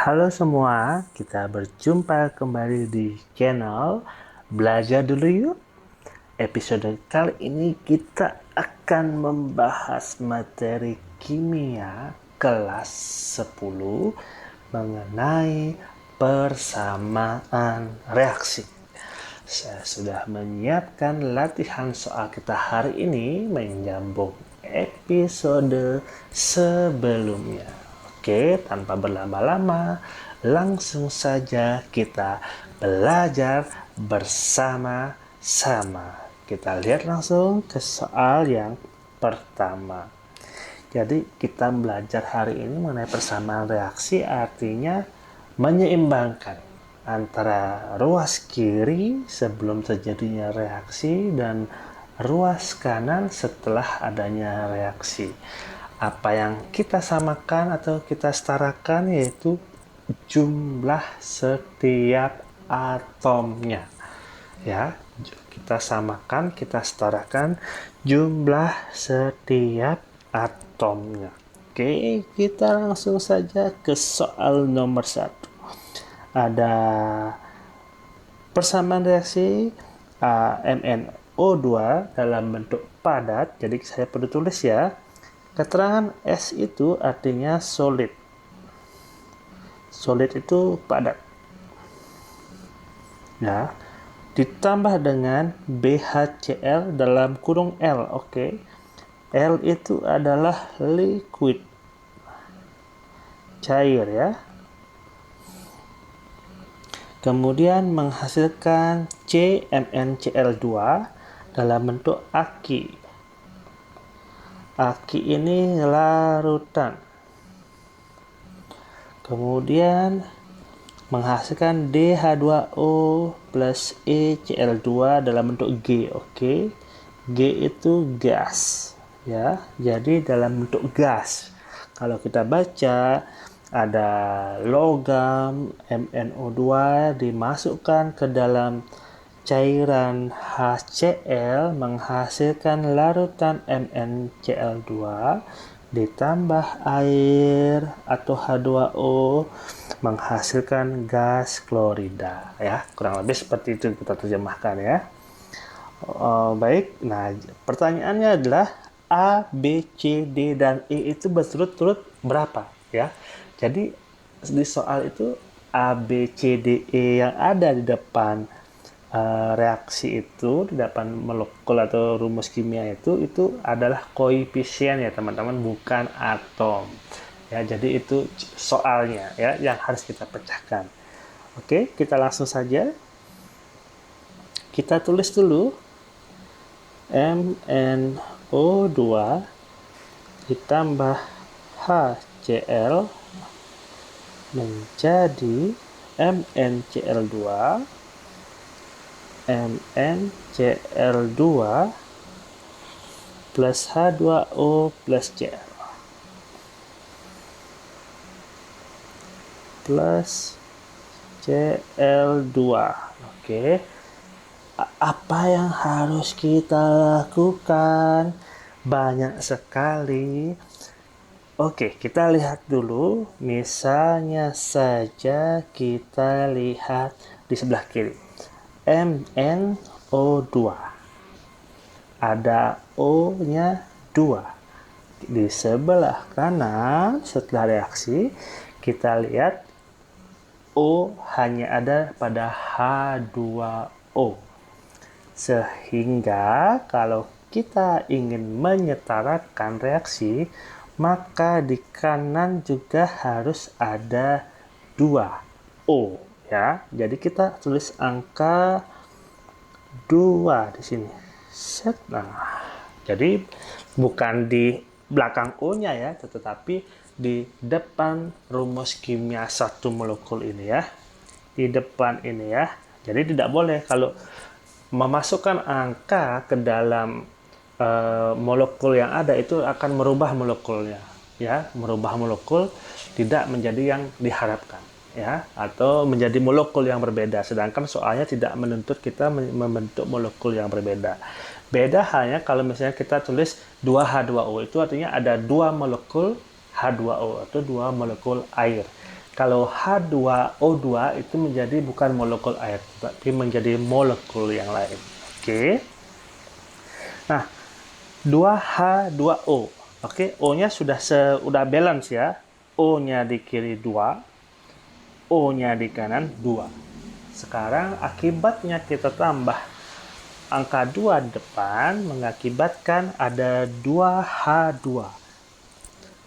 Halo semua, kita berjumpa kembali di channel Belajar Dulu Yuk. Episode kali ini kita akan membahas materi kimia kelas 10 mengenai persamaan reaksi. Saya sudah menyiapkan latihan soal kita hari ini menyambung episode sebelumnya. Oke, tanpa berlama-lama, langsung saja kita belajar bersama-sama. Kita lihat langsung ke soal yang pertama. Jadi kita belajar hari ini mengenai persamaan reaksi, artinya menyeimbangkan antara ruas kiri sebelum terjadinya reaksi dan ruas kanan setelah adanya reaksi. Apa yang kita samakan atau kita setarakan yaitu jumlah setiap atomnya. Ya, kita samakan, kita setarakan jumlah setiap atomnya. Oke, kita langsung saja ke soal nomor 1. Ada persamaan reaksi MnO2 dalam bentuk padat. Jadi saya perlu tulis ya. Keterangan S itu artinya solid. Solid itu padat. Ya. Ditambah dengan BHCl dalam kurung L. Oke. L itu adalah liquid. Cair ya. Kemudian menghasilkan CmNCl2 dalam bentuk aki. Aki ini larutan. Kemudian menghasilkan DH2O plus ECl2 dalam bentuk G. Oke. G itu gas. Ya, jadi dalam bentuk gas. Kalau kita baca ada logam MnO2 dimasukkan ke dalam cairan HCl menghasilkan larutan MnCl2 ditambah air atau H2O menghasilkan gas klorida ya, kurang lebih seperti itu kita terjemahkan ya. Baik, nah pertanyaannya adalah A, B, C, D, dan E itu berturut-turut berapa ya. Jadi di soal itu A, B, C, D, E yang ada di depan reaksi itu, di depan molekul atau rumus kimia itu adalah koefisien ya teman-teman, bukan atom. Ya, jadi itu soalnya ya yang harus kita pecahkan. Oke, kita langsung saja. Kita tulis dulu MnO2 ditambah HCl menjadi MnCl2 plus H2O plus Cl plus Cl2. Oke. Apa yang harus kita lakukan? Banyak sekali. Oke, kita lihat dulu. Misalnya saja kita lihat di sebelah kiri. MnO2. Ada O-nya 2. Di sebelah kanan setelah reaksi, kita lihat O hanya ada pada H2O. Sehingga kalau kita ingin menyetarakan reaksi, maka di kanan juga harus ada 2O ya. Jadi kita tulis angka 2 di sini. Set. Nah, jadi bukan di belakang O-nya ya, tetapi di depan rumus kimia satu molekul ini ya. Di depan ini ya. Jadi tidak boleh kalau memasukkan angka ke dalam molekul yang ada itu akan merubah molekulnya ya, merubah molekul tidak menjadi yang diharapkan ya, atau menjadi molekul yang berbeda, sedangkan soalnya tidak menuntut kita membentuk molekul yang berbeda. Beda hanya kalau misalnya kita tulis 2H2O, itu artinya ada 2 molekul H2O atau 2 molekul air. Kalau H2O2 itu menjadi bukan molekul air, tapi menjadi molekul yang lain. Oke. Nah, 2H2O. Oke, O-nya sudah balance ya. O-nya di kiri 2, O-nya di kanan 2. Sekarang akibatnya kita tambah angka 2 di depan mengakibatkan ada 2H2.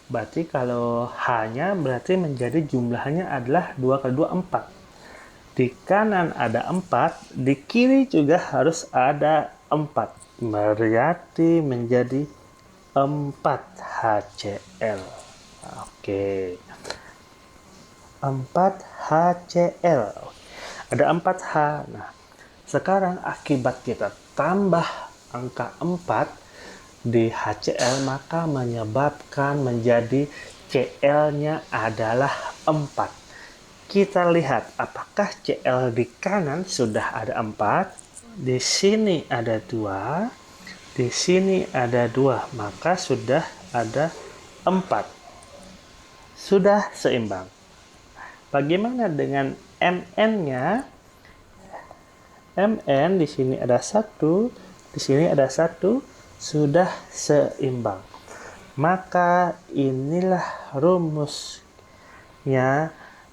Berarti kalau H-nya berarti menjadi jumlahnya adalah 2 kali 2, 4. Di kanan ada 4, di kiri juga harus ada 4. Berarti menjadi 4 HCl. Oke. 4 HCl. Ada 4H. Nah, sekarang akibat kita tambah angka 4 di HCl, maka menyebabkan menjadi Cl-nya adalah 4. Kita lihat apakah Cl di kanan sudah ada 4, di sini ada 2, di sini ada 2, maka sudah ada 4. Sudah seimbang. Bagaimana dengan Mn-nya? Mn di sini ada 1, di sini ada 1, sudah seimbang. Maka inilah rumusnya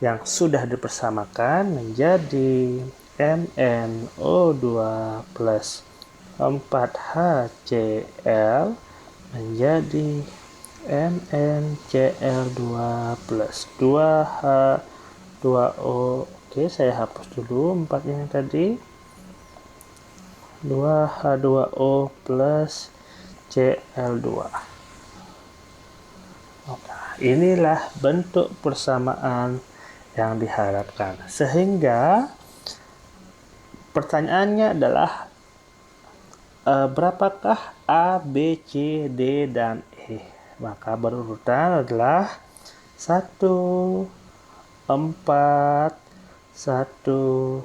yang sudah dipersamakan menjadi MnO2 plus 4HCl menjadi MnCl2 plus 2H2O. Oke, saya hapus dulu 4-nya yang tadi. 2H2O plus Cl2. Oke, inilah bentuk persamaan yang diharapkan. Sehingga pertanyaannya adalah berapakah A, B, C, D, dan E? Maka berurutan adalah 1, 4, 1,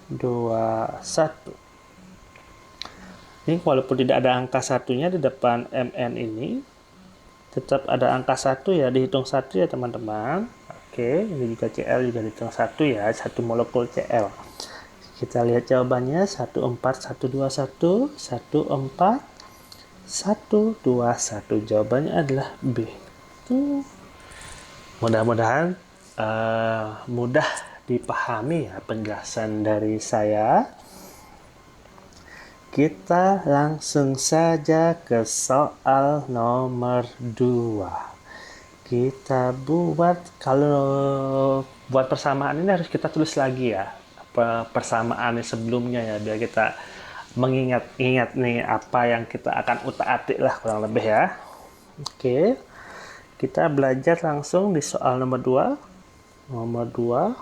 2, 1. Ini walaupun tidak ada angka satunya di depan Mn ini, tetap ada angka 1 ya, dihitung 1 ya teman-teman. Oke, ini juga Cl juga dihitung 1 ya, 1 molekul Cl. Kita lihat jawabannya 1, 4, 1, 2, 1, 1, 4, 1, 2, 1. Jawabannya adalah B. Mudah-mudahan mudah dipahami ya penjelasan dari saya. Kita langsung saja ke soal nomor 2. Kita kalau buat persamaan ini harus kita tulis lagi ya. Persamaan sebelumnya ya, biar kita mengingat nih apa yang kita akan utak-atik lah kurang lebih ya. Oke. Kita belajar langsung di soal nomor 2. Nomor 2.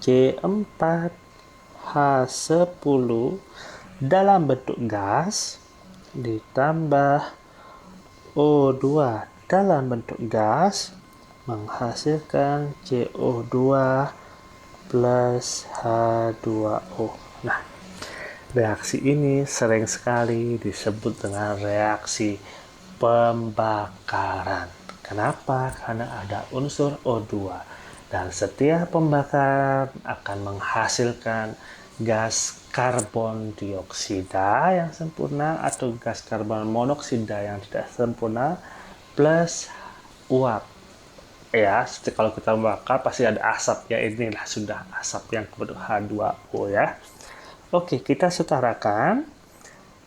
C4 H10 dalam bentuk gas ditambah O2 dalam bentuk gas menghasilkan CO2 plus H2O. Nah, reaksi ini sering sekali disebut dengan reaksi pembakaran. Kenapa? Karena ada unsur O2. Dan setiap pembakaran akan menghasilkan gas karbon dioksida yang sempurna atau gas karbon monoksida yang tidak sempurna plus uap. Ya, kalau kita membakar pasti ada asap ya, inilah sudah asap yang berbentuk H2O ya. Oke, kita setarakan.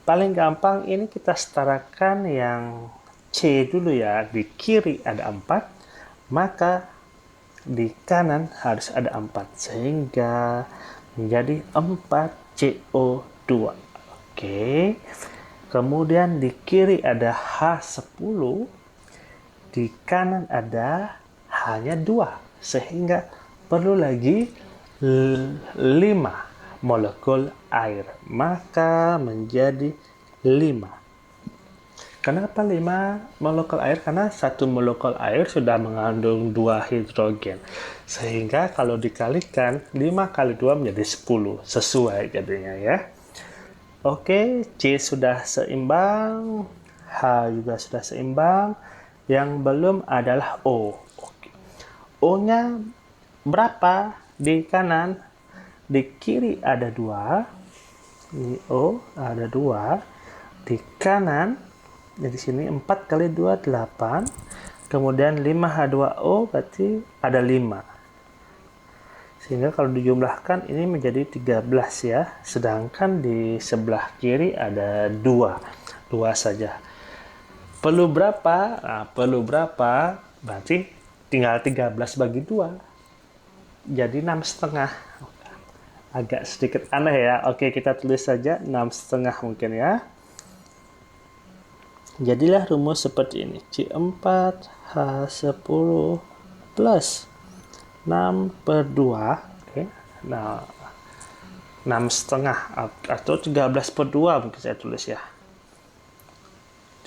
Paling gampang ini kita setarakan yang C dulu ya, di kiri ada 4, maka di kanan harus ada 4 sehingga menjadi 4CO2. Oke. Kemudian di kiri ada H10, di kanan ada hanya 2 sehingga perlu lagi 5 molekul air, maka menjadi 5. Kenapa 5 molekul air? Karena 1 molekul air sudah mengandung 2 hidrogen. Sehingga kalau dikalikan 5 kali 2 menjadi 10. Sesuai jadinya ya. Oke, C sudah seimbang. H juga sudah seimbang. Yang belum adalah O. Oke. O-nya berapa di kanan? Di kiri ada 2. Ini O ada 2. Di kanan, jadi sini 4 kali 2, 8. Kemudian 5H2O berarti ada 5. Sehingga kalau dijumlahkan ini menjadi 13 ya. Sedangkan di sebelah kiri ada 2. 2 saja. Perlu berapa? Nah, perlu berapa? Berarti tinggal 13 bagi 2. Jadi 6,5. Agak sedikit aneh ya. Oke, kita tulis saja 6,5 mungkin ya. Jadilah rumus seperti ini. C4H10 plus 6/2. Oke. Nah, 6,5 atau 13/2 mungkin saya tulis ya.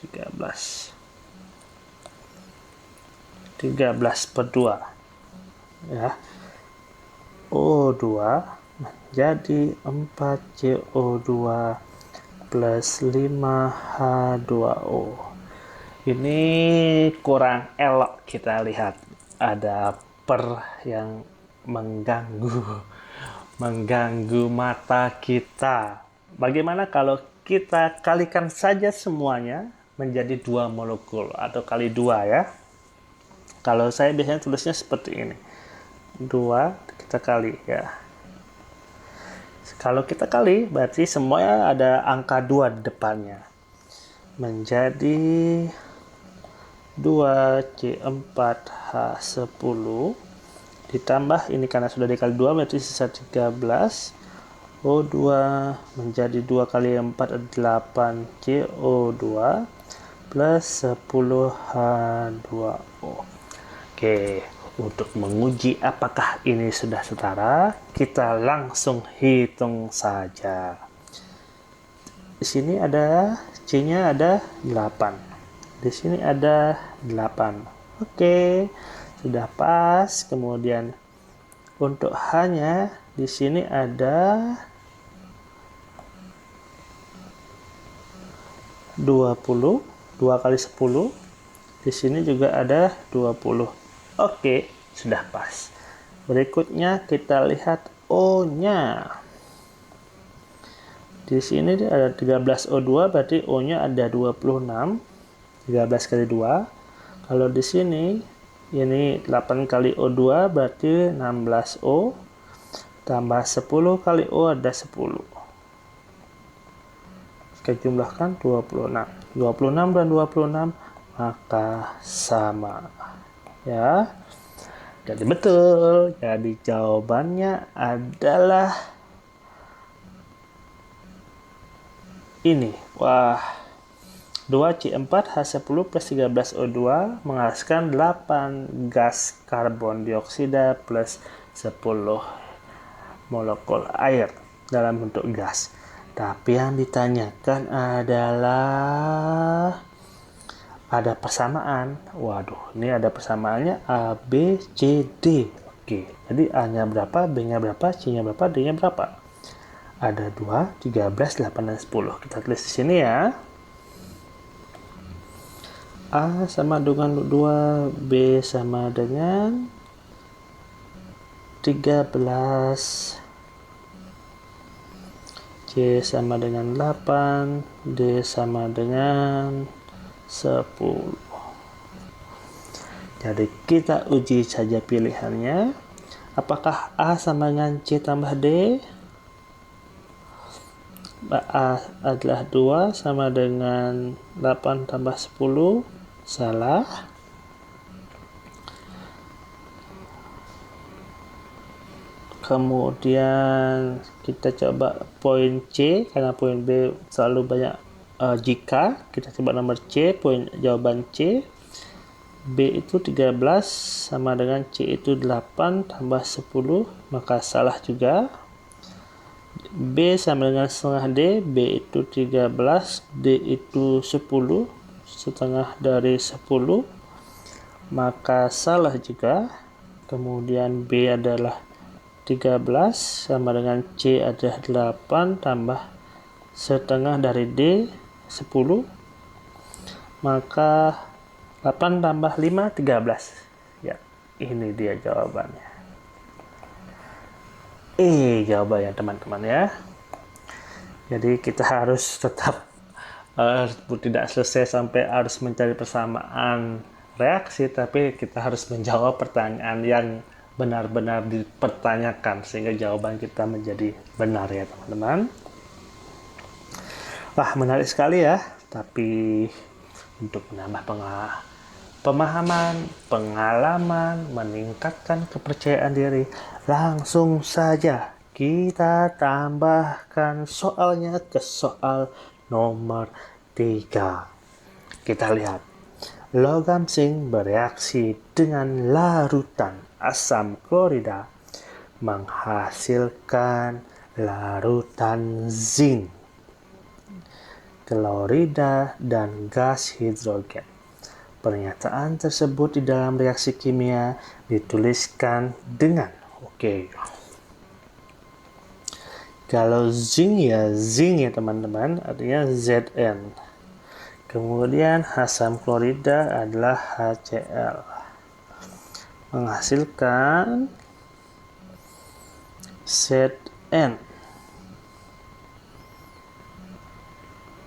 13/2 ya. O2 menjadi 4CO2 plus 5H2O. Ini kurang elok kita lihat. Ada per yang mengganggu mata kita. Bagaimana kalau kita kalikan saja semuanya menjadi 2 molekul atau kali 2 ya. Kalau saya biasanya tulisnya seperti ini. 2 kita kali ya. Kalau kita kali, berarti semuanya ada angka 2 di depannya. Menjadi 2C4H10 ditambah, ini karena sudah dikali 2, berarti sisa 13. O2 menjadi 2 kali 4, 8CO2 plus 10H2O. Oke. Untuk menguji apakah ini sudah setara, kita langsung hitung saja. Di sini ada C-nya ada 8. Di sini ada 8. Oke, sudah pas. Kemudian untuk H-nya di sini ada 20, 2 kali 10. Di sini juga ada 20. Oke, sudah pas. Berikutnya kita lihat O-nya. Di sini ada 13O2, berarti O-nya ada 26. 13 kali 2. Kalau di sini, ini 8 kali O2, berarti 16O. Tambah 10 kali O ada 10. Kita jumlahkan 26. 26 dan 26, maka sama. Ya, jadi betul. Jadi jawabannya adalah ini. Wah, 2C4H10 plus 13O2 menghasilkan 8 gas karbon dioksida plus 10 molekul air dalam bentuk gas. Tapi yang ditanyakan adalah ada persamaan. Waduh, ini ada persamaannya A, B, C, D. Oke, jadi A-nya berapa, B-nya berapa, C-nya berapa, D-nya berapa? Ada 2, 13, 8, dan 10. Kita tulis di sini ya. A sama dengan 2, B sama dengan 13, C sama dengan 8, D sama dengan 10. Jadi kita uji saja pilihannya. Apakah A sama dengan C tambah D? A adalah 2 sama dengan 8 tambah 10. Salah. Kemudian kita coba poin C, karena poin B selalu banyak jika. Kita coba nomor C, poin jawaban C. B itu 13 sama dengan C itu 8 tambah 10, maka salah juga. B sama dengan setengah D, B itu 13, D itu 10, setengah dari 10, maka salah juga. Kemudian B adalah 13 sama dengan C adalah 8 tambah setengah dari D 10, maka 8 tambah 5 13 ya. Ini dia jawabannya. Jawabannya teman-teman ya. Jadi kita harus tetap tidak selesai sampai harus mencari persamaan reaksi, tapi kita harus menjawab pertanyaan yang benar-benar dipertanyakan sehingga jawaban kita menjadi benar ya teman-teman. Wah, menarik sekali ya. Tapi untuk menambah pemahaman, pengalaman, meningkatkan kepercayaan diri, langsung saja kita tambahkan soalnya ke soal nomor 3. Kita lihat. Logam zinc bereaksi dengan larutan asam klorida menghasilkan larutan zinc, klorida, dan gas hidrogen. Pernyataan tersebut di dalam reaksi kimia dituliskan dengan kalau zinc ya teman-teman, artinya Zn. Kemudian asam klorida adalah HCl. Menghasilkan Zn.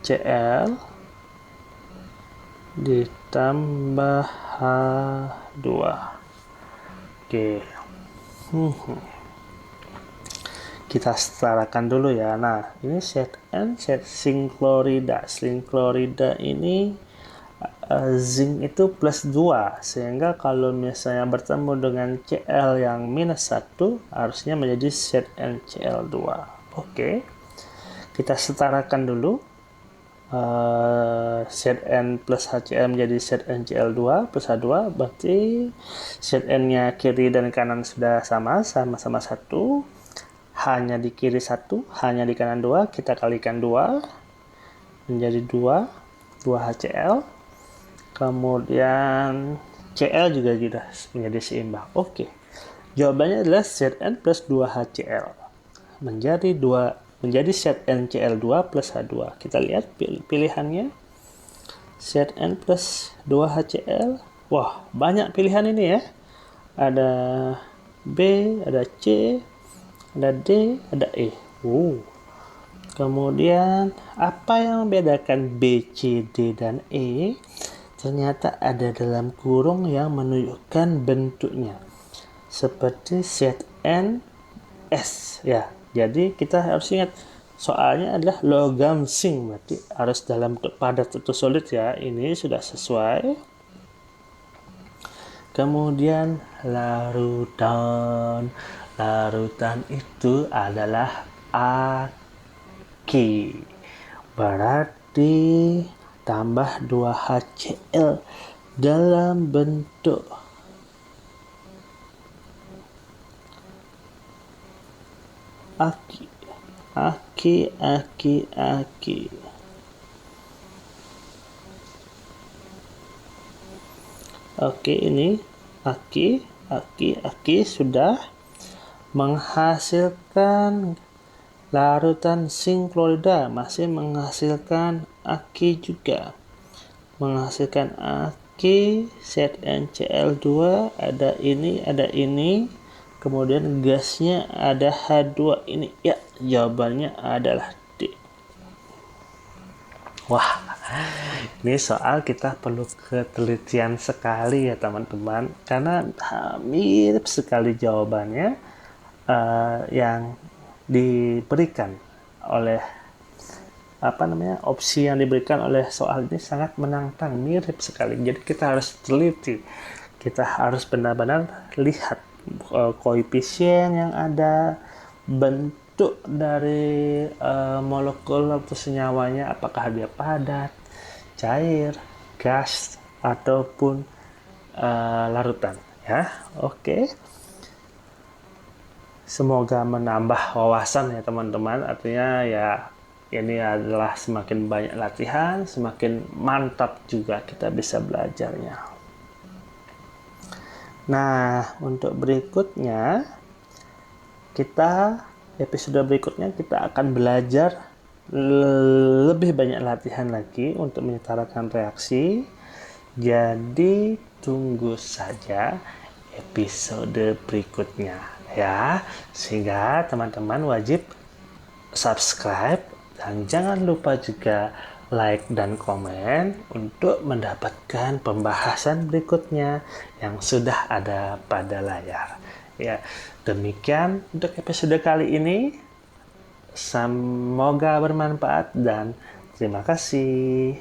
Cl ditambah H2. Kita setarakan dulu ya. Nah, ini Zn, zinc klorida. Zinc klorida ini zinc itu plus 2, sehingga kalau misalnya bertemu dengan Cl yang minus 1, harusnya menjadi ZnCl2. Kita setarakan dulu. Zn plus HCl menjadi ZnCl2 plus H2, berarti Zn-nya kiri dan kanan sudah sama-sama 1. Hanya di kiri 1, hanya di kanan 2, kita kalikan 2 menjadi 2 HCl. Kemudian Cl juga sudah menjadi seimbang. Jawabannya adalah Zn plus 2 HCl menjadi ZnCl2 plus H2. Kita lihat pilihannya. Zn plus 2 HCl. Wah, banyak pilihan ini ya. Ada B, ada C, ada D, ada E. Kemudian apa yang membedakan B, C, D, dan E? Ternyata ada dalam kurung yang menunjukkan bentuknya seperti ZnS ya. Jadi kita harus ingat soalnya adalah logam zinc, berarti harus dalam bentuk padat atau solid ya. Ini sudah sesuai. Kemudian larutan itu adalah Aki, berarti tambah 2 HCl dalam bentuk Aki. Ini Aki sudah menghasilkan larutan zinc klorida, masih menghasilkan Aki juga. Menghasilkan Aki, ZnCl2, ada ini. Kemudian gasnya ada H2 ini. Ya, jawabannya adalah D. Wah, ini soal kita perlu ketelitian sekali ya teman-teman, karena mirip sekali jawabannya yang diberikan oleh opsi yang diberikan oleh soal ini sangat menantang, mirip sekali. Jadi kita harus teliti, kita harus benar-benar lihat koefisien yang ada, bentuk dari molekul atau senyawanya, apakah dia padat, cair, gas, ataupun larutan ya. Semoga menambah wawasan ya teman-teman. Artinya ya ini adalah semakin banyak latihan, semakin mantap juga kita bisa belajarnya. Nah, untuk berikutnya, episode berikutnya kita akan belajar lebih banyak latihan lagi untuk menyetarakan reaksi. Jadi, tunggu saja episode berikutnya ya. Sehingga teman-teman wajib subscribe dan jangan lupa juga like dan komen untuk mendapatkan pembahasan berikutnya yang sudah ada pada layar. Ya, demikian untuk episode kali ini. Semoga bermanfaat dan terima kasih.